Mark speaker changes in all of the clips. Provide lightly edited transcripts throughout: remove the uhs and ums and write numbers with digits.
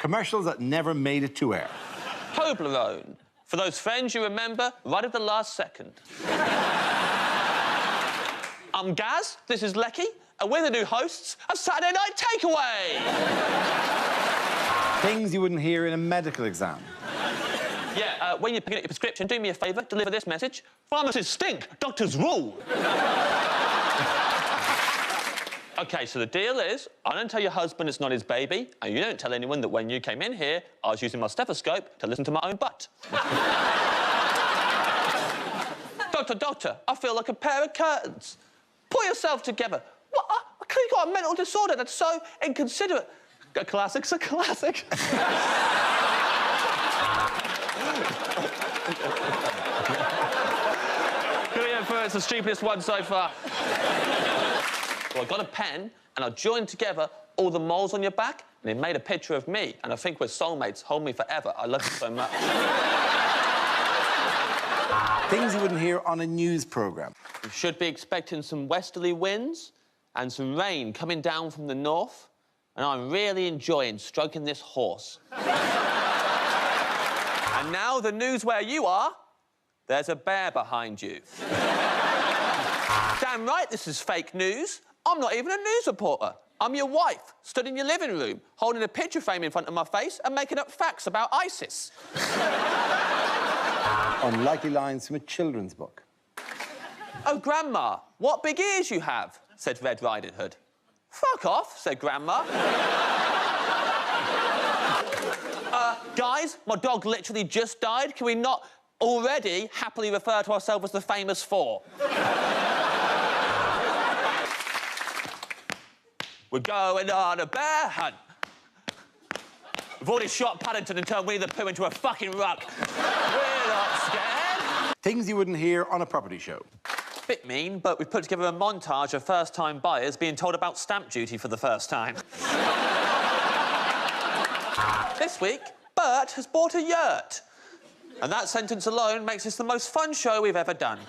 Speaker 1: Commercials that never made it to air.
Speaker 2: Toblerone. For those friends you remember right at the last second. I'm Gaz, this is Lecky, and we're the new hosts of Saturday Night Takeaway!
Speaker 1: Things you wouldn't hear in a medical exam.
Speaker 2: Yeah, when you're picking up your prescription, do me a favour, deliver this message. Pharmacists stink, doctors rule. OK, so the deal is, I don't tell your husband it's not his baby, and you don't tell anyone that when you came in here, I was using my stethoscope to listen to my own butt. Doctor, I feel like a pair of curtains. Pull yourself together. What? I clearly got a mental disorder that's so inconsiderate. A classic's a classic. It's the stupidest one so far. Well, I got a pen and I joined together all the moles on your back and it made a picture of me, and I think we're soulmates. Hold me forever. I love you so much.
Speaker 1: Things you wouldn't hear on a news programme.
Speaker 2: You should be expecting some westerly winds and some rain coming down from the north, and I'm really enjoying stroking this horse. And now the news where you are, there's a bear behind you. Damn right this is fake news. I'm not even a news reporter. I'm your wife, stood in your living room, holding a picture frame in front of my face and making up facts about ISIS.
Speaker 1: Unlikely lines from a children's book.
Speaker 2: Oh, Grandma, what big ears you have, said Red Riding Hood. Fuck off, said Grandma. Guys, my dog literally just died. Can we not already happily refer to ourselves as the famous four? We're going on a bear hunt. We've already shot Paddington and turned Winnie the Pooh into a fucking rug. We're not scared.
Speaker 1: Things you wouldn't hear on a property show.
Speaker 2: Bit mean, but we've put together a montage of first-time buyers being told about stamp duty for the first time. This week, Bert has bought a yurt. And that sentence alone makes this the most fun show we've ever done.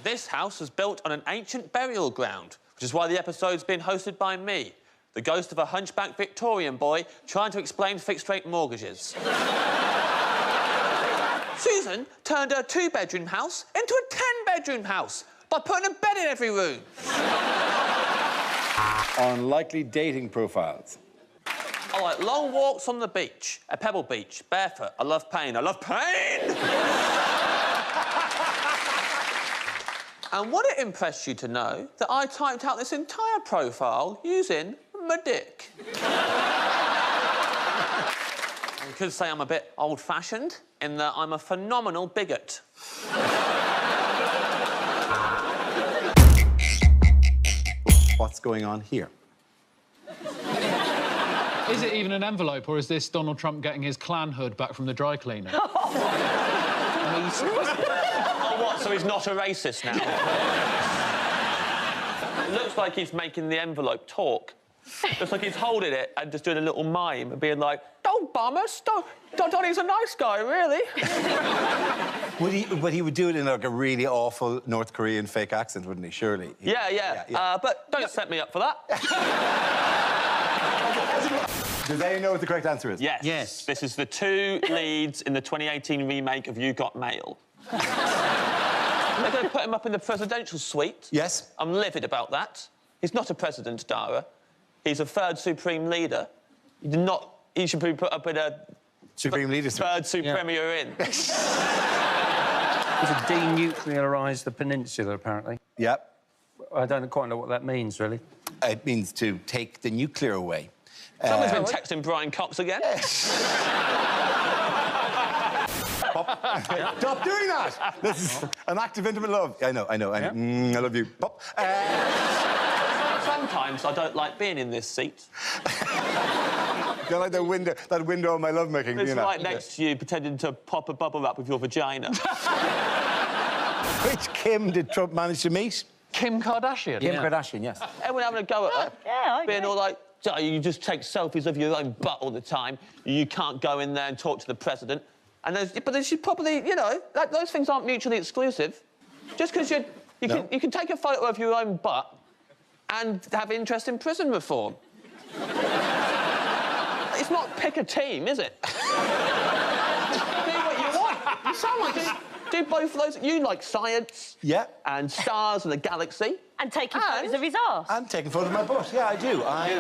Speaker 2: This house was built on an ancient burial ground, which is why the episode's been hosted by me, the ghost of a hunchback Victorian boy trying to explain fixed-rate mortgages. Susan turned her two-bedroom house into a 10-bedroom house by putting a bed in every room.
Speaker 1: Unlikely dating profiles.
Speaker 2: I like long walks on the beach, a pebble beach, barefoot. I love pain. I love pain! And would it impress you to know that I typed out this entire profile using my dick? You could say I'm a bit old-fashioned in that I'm a phenomenal bigot.
Speaker 1: What's going on here?
Speaker 3: Is it even an envelope, or is this Donald Trump getting his clan hood back from the dry cleaner?
Speaker 2: Oh, what, so he's not a racist now? It looks like he's making the envelope talk. Looks like he's holding it and just doing a little mime and being like, don't bomb us, Donnie's a nice guy, really.
Speaker 1: But he would do it in, like, a really awful North Korean fake accent, wouldn't he? Surely.
Speaker 2: Yeah. But don't set me up for that.
Speaker 1: Does anyone know what the correct answer is?
Speaker 2: Yes. This is the two leads in the 2018 remake of You Got Mail. They're going to put him up in the presidential suite.
Speaker 1: Yes.
Speaker 2: I'm livid about that. He's not a president, Dara. He's a third supreme leader. He should be put up in a...
Speaker 1: Supreme leader suite.
Speaker 2: Third Supremier in.
Speaker 4: It's to denuclearise the peninsula, apparently.
Speaker 1: Yep.
Speaker 4: I don't quite know what that means, really.
Speaker 1: It means to take the nuclear away.
Speaker 2: Someone's been texting Brian Cox again.
Speaker 1: Stop doing that! This is an act of intimate love. I know. I love you. Pop.
Speaker 2: Sometimes I don't like being in this seat.
Speaker 1: Don't like that window of my lovemaking,
Speaker 2: It's
Speaker 1: you know.
Speaker 2: right next to you, pretending to pop a bubble wrap with your vagina.
Speaker 1: Which Kim did Trump manage to meet?
Speaker 3: Kim Kardashian?
Speaker 1: Kim Kardashian, yes.
Speaker 2: Everyone having a go at her.
Speaker 5: Yeah,
Speaker 2: Being all like, "Oh, you just take selfies of your own butt all the time. You can't go in there and talk to the president." And but they should probably, you know, those things aren't mutually exclusive. Just because you can take a photo of your own butt and have interest in prison reform. It's not pick a team, is it? Do what you want. You sound like do both of those. You like science.
Speaker 1: Yeah.
Speaker 2: And stars and the galaxy.
Speaker 5: And taking photos of his arse.
Speaker 1: I'm taking photos of my butt. Yeah, I do. My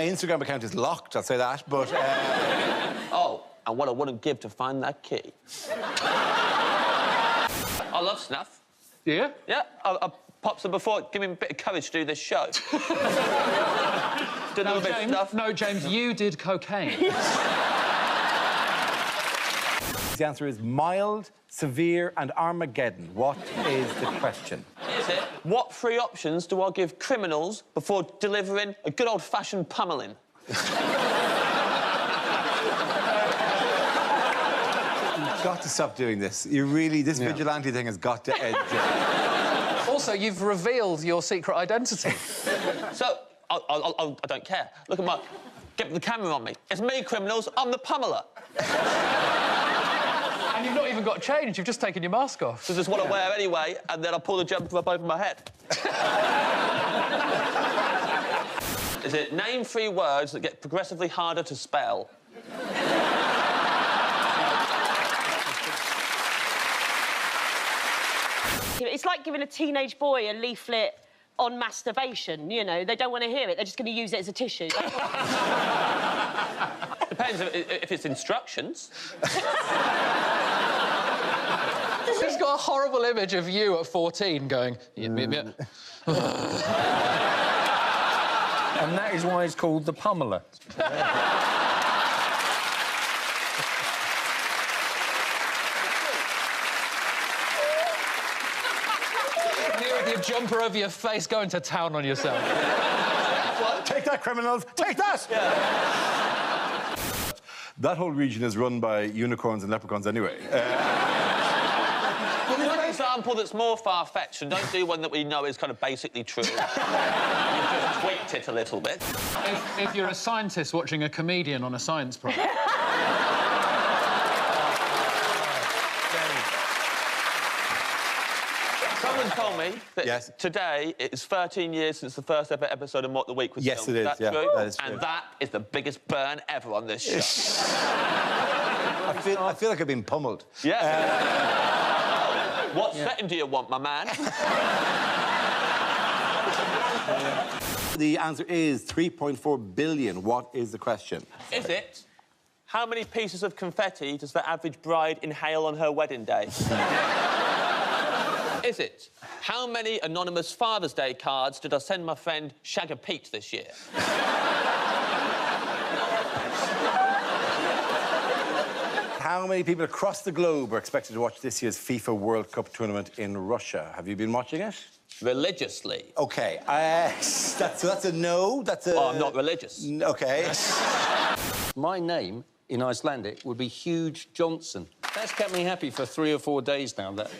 Speaker 1: Instagram account is locked, I'll say that, but...
Speaker 2: Oh, and what I wouldn't give to find that key. I love snuff.
Speaker 3: Yeah?
Speaker 2: Yeah, I popped some before. Give me a bit of courage to do this show. Did a bit of snuff.
Speaker 3: No, James, you did cocaine.
Speaker 1: The answer is mild, severe and Armageddon. What is the question?
Speaker 2: Is it? What three options do I give criminals before delivering a good old-fashioned pummeling?
Speaker 1: You've got to stop doing this. You really... This vigilante thing has got to end.
Speaker 3: Also, you've revealed your secret identity.
Speaker 2: So, I don't care. Look at my... Get the camera on me. It's me, criminals. I'm the pummeler.
Speaker 3: And you've not even got changed. You've just taken your mask off.
Speaker 2: This is what I wear anyway, and then I pull the jumper up over my head. Is it name three words that get progressively harder to spell?
Speaker 5: It's like giving a teenage boy a leaflet on masturbation, you know. They don't want to hear it. They're just going to use it as a tissue.
Speaker 2: Depends if it's instructions.
Speaker 3: He's got a horrible image of you at 14 going...
Speaker 4: And that is why it's called the pummeler.
Speaker 3: Here with your jumper over your face, going to town on yourself.
Speaker 1: Take that, criminals! Take that! Yeah. That whole region is run by unicorns and leprechauns anyway.
Speaker 2: An example that's more far-fetched, and don't do one that we know is kind of basically true. You've just tweaked it a little bit.
Speaker 3: If you're a scientist watching a comedian on a science project...
Speaker 2: Someone told me that today it is 13 years since the first ever episode of What the Week was filmed.
Speaker 1: Yes, it is.
Speaker 2: That's
Speaker 1: yeah,
Speaker 2: true?
Speaker 1: that is true.
Speaker 2: And that is the biggest burn ever on this show.
Speaker 1: I feel like I've been pummeled.
Speaker 2: Yeah. What setting do you want, my man?
Speaker 1: The answer is 3.4 billion. What is the question?
Speaker 2: Is it? How many pieces of confetti does the average bride inhale on her wedding day? Is it? How many anonymous Father's Day cards did I send my friend Shagger Pete this year?
Speaker 1: How many people across the globe are expected to watch this year's FIFA World Cup tournament in Russia? Have you been watching it?
Speaker 2: Religiously.
Speaker 1: OK. That's a no. That's a...
Speaker 2: Oh, I'm not religious.
Speaker 1: OK.
Speaker 4: My name in Icelandic would be Huge Johnson. That's kept me happy for 3 or 4 days now, that.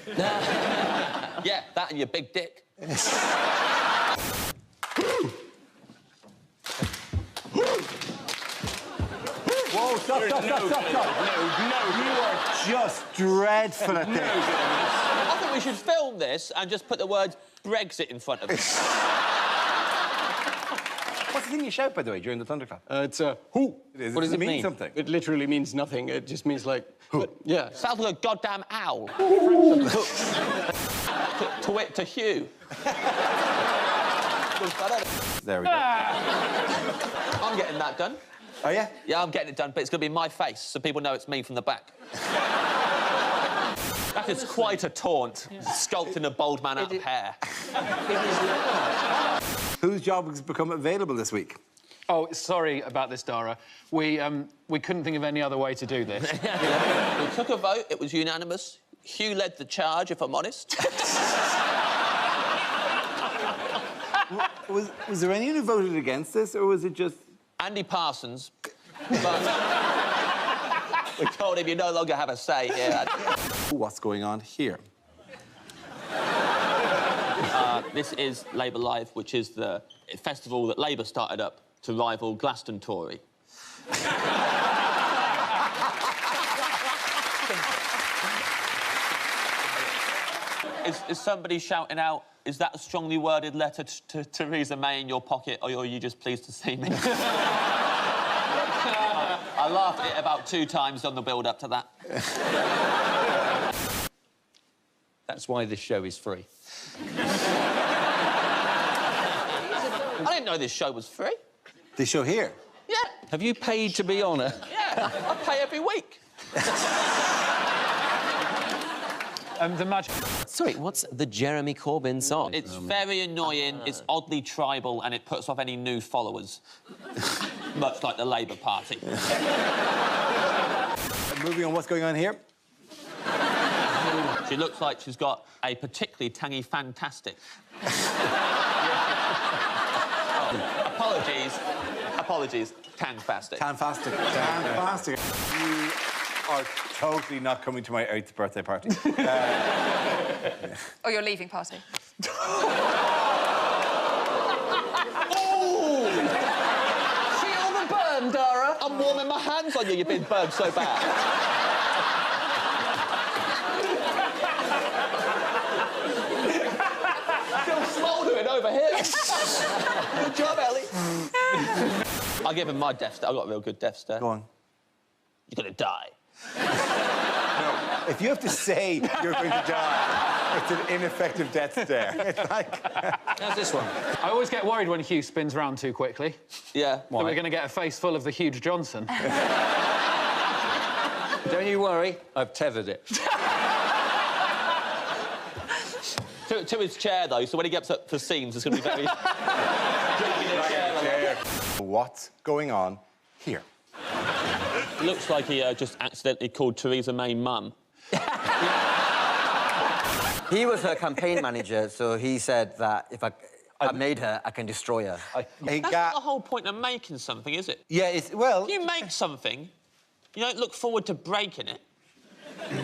Speaker 2: Yeah, that and your big dick.
Speaker 1: Whoa, stop. No. You are just dreadful at this.
Speaker 2: I think we should film this and just put the words Brexit in front of it.
Speaker 1: What's the thing you shout, by the way, during the thunderclap?
Speaker 6: It's a who.
Speaker 1: What does it mean? Something?
Speaker 6: It literally means nothing. It just means, like...
Speaker 1: Who?
Speaker 6: Yeah.
Speaker 2: Sounds like a goddamn owl. To wit, to Hugh.
Speaker 1: There we go.
Speaker 2: I'm getting that done.
Speaker 1: Oh, yeah?
Speaker 2: Yeah, I'm getting it done, but it's going to be my face, so people know it's me from the back. That is quite a taunt, sculpting a bald man out of hair.
Speaker 1: Whose job has become available this week?
Speaker 3: Oh, sorry about this, Dara. We couldn't think of any other way to do this.
Speaker 2: We took a vote, it was unanimous. Hugh led the charge, if I'm honest.
Speaker 1: Was there anyone who voted against this, or was it just...
Speaker 2: Andy Parsons. But we told him you no longer have a say here.
Speaker 1: What's going on here?
Speaker 2: This is Labour Live, which is the festival that Labour started up to rival Glastonbury. Is somebody shouting out, is that a strongly worded letter to Theresa May in your pocket, or are you just pleased to see me? I laughed at it about 2 times on the build-up to that.
Speaker 4: That's why this show is free.
Speaker 2: I didn't know this show was free.
Speaker 1: This show here?
Speaker 2: Yeah.
Speaker 4: Have you paid to be on it?
Speaker 2: Yeah, I pay every week.
Speaker 3: The magic...
Speaker 7: Sorry, what's the Jeremy Corbyn song?
Speaker 2: It's very annoying, it's oddly tribal, and it puts off any new followers. Much like the Labour Party.
Speaker 1: Moving on, what's going on here?
Speaker 2: She looks like she's got a particularly tangy fantastic. Apologies, Tangfastic.
Speaker 1: Fantastic. Fantastic. You are totally not coming to my 8th birthday party.
Speaker 8: Or your leaving party.
Speaker 2: Feel the burn, Dara. I'm warming my hands on you, you've been burned so bad. Still smouldering over here. Good job, Ellie. I'll give him my death stare. I've got a real good death stare.
Speaker 1: Go on.
Speaker 2: You're gonna die.
Speaker 1: No, if you have to say you're going to die, it's an ineffective death stare. It's like...
Speaker 4: How's this one?
Speaker 3: I always get worried when Hugh spins round too quickly.
Speaker 2: Yeah.
Speaker 3: That we're going to get a face full of the huge Johnson.
Speaker 4: Don't you worry, I've tethered it.
Speaker 2: To his chair, though, so when he gets up for scenes, it's going to be very...
Speaker 1: What's going on here?
Speaker 2: It looks like he just accidentally called Theresa May mum.
Speaker 7: He was her campaign manager, so he said that if I made her, I can destroy her.
Speaker 2: That's not the whole point of making something, is it?
Speaker 1: Yeah, it's... Well...
Speaker 2: If you make something, you don't look forward to breaking it.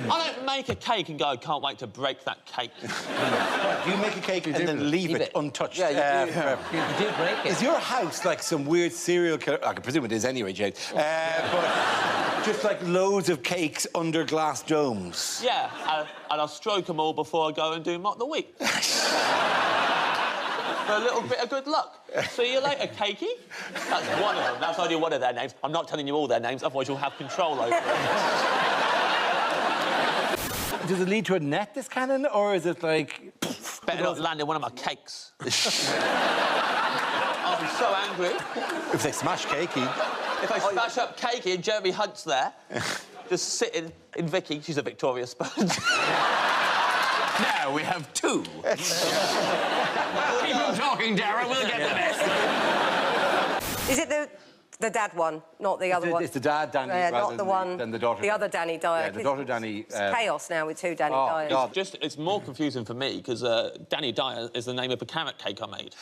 Speaker 2: I don't make a cake and go, I can't wait to break that cake.
Speaker 1: You make a cake and then leave it untouched.
Speaker 7: Yeah, you do break it.
Speaker 1: Is your house like some weird serial killer? I can presume it is anyway, Jade. But just like loads of cakes under glass domes.
Speaker 2: Yeah, and I'll stroke them all before I go and do Mock the Week. For a little bit of good luck. See you later, Cakey. That's one of them. That's only one of their names. I'm not telling you all their names, otherwise you'll have control over it.
Speaker 1: Does it lead to a net, this cannon, or is it like...
Speaker 2: Better not land in one of my cakes. I'll be so angry.
Speaker 1: If they smash Cakey...
Speaker 2: If I smash up Cakey and Jeremy Hunt's there, just sitting in Vicky, she's a Victoria sponge.
Speaker 6: Now we have 2.
Speaker 2: Keep on talking, Dara, we'll get the best.
Speaker 9: Is it the dad one, not the other one?
Speaker 1: It's the dad, Danny,
Speaker 9: not the one...
Speaker 1: than the daughter.
Speaker 9: The other Danny Dyer.
Speaker 1: Yeah, the daughter, Danny...
Speaker 9: It's chaos now with 2 Danny Dyers.
Speaker 1: God.
Speaker 2: It's more confusing for me, because Danny Dyer is the name of a carrot cake I made.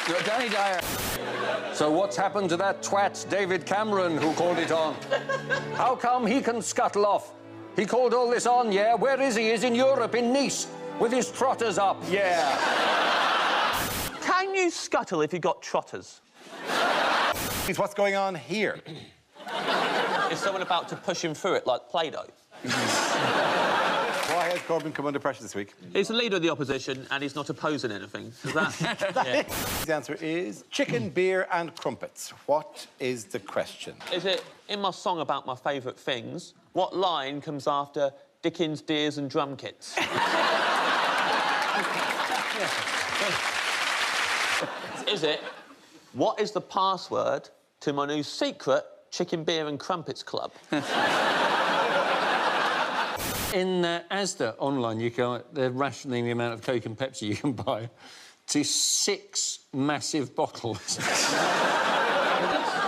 Speaker 6: You're Danny Dyer.
Speaker 4: So what's happened to that twat David Cameron who called it on? How come he can scuttle off? He called all this on, yeah? Where is he? He's in Europe, in Nice, with his trotters up, yeah.
Speaker 2: Can you scuttle if you got trotters?
Speaker 1: What's going on here?
Speaker 2: Is someone about to push him through it like Play-Doh?
Speaker 1: Why has Corbyn come under pressure this week?
Speaker 2: He's the leader of the opposition and he's not opposing anything. Is that... yeah.
Speaker 1: The answer is chicken, beer and crumpets. What is the question?
Speaker 2: Is it, in my song about my favourite things, what line comes after Dickens, Deers and Drum Kits? Is it, what is the password to my new secret chicken, beer and crumpets club?
Speaker 4: In Asda online, they're rationing the amount of Coke and Pepsi you can buy to 6 massive bottles.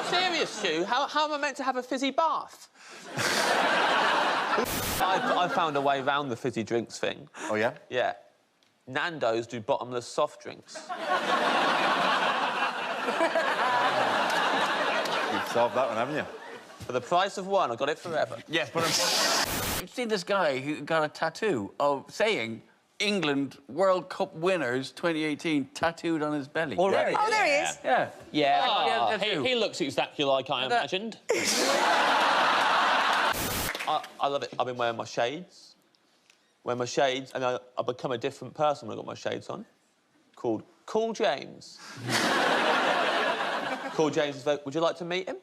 Speaker 2: Serious, Stu? How am I meant to have a fizzy bath? I found a way around the fizzy drinks thing.
Speaker 1: Oh, yeah?
Speaker 2: Yeah. Nando's do bottomless soft drinks.
Speaker 1: You've solved that one, haven't you?
Speaker 2: For the price of one, I got it forever.
Speaker 6: Yes, but you've seen this guy who got a tattoo of saying England World Cup winners 2018 tattooed on his belly.
Speaker 7: Already?
Speaker 9: Oh, there he is.
Speaker 6: Yeah.
Speaker 2: Yeah. He looks exactly like I imagined. I I love it. I've been wearing my shades. Wearing my shades, and I become a different person when I got my shades on. Called Cool James. Cool James is would you like to meet him?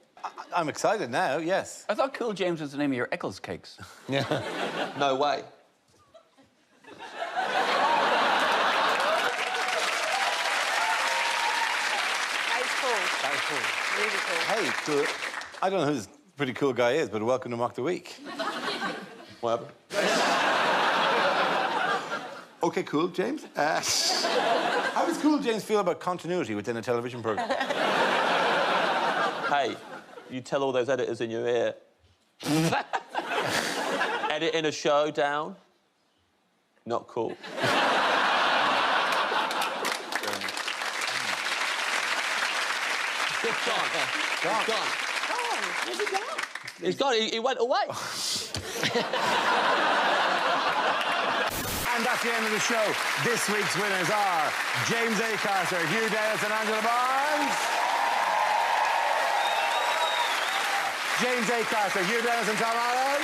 Speaker 1: I'm excited now, yes.
Speaker 6: I thought Cool James was the name of your Eccles cakes.
Speaker 1: Yeah.
Speaker 2: No way.
Speaker 5: That is cool.
Speaker 1: That was cool.
Speaker 5: Really cool.
Speaker 1: Hey, cool. I don't know who this pretty cool guy is, but welcome to Mock the Week.
Speaker 2: Whatever.
Speaker 1: OK, cool, James. How does Cool James feel about continuity within a television programme?
Speaker 2: Hey, you tell all those editors in your ear. Editing a show down, not cool. He's gone. He's gone. Where's he gone? He's gone. He went away.
Speaker 1: And that's the end of the show. This week's winners are James Acaster, Hugh Dennis and Angela Barnes. James Acaster, Hugh Dennis and Tom Allen.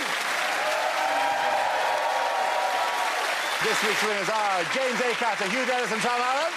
Speaker 1: This week's winners are James Acaster, Hugh Dennis and Tom Allen.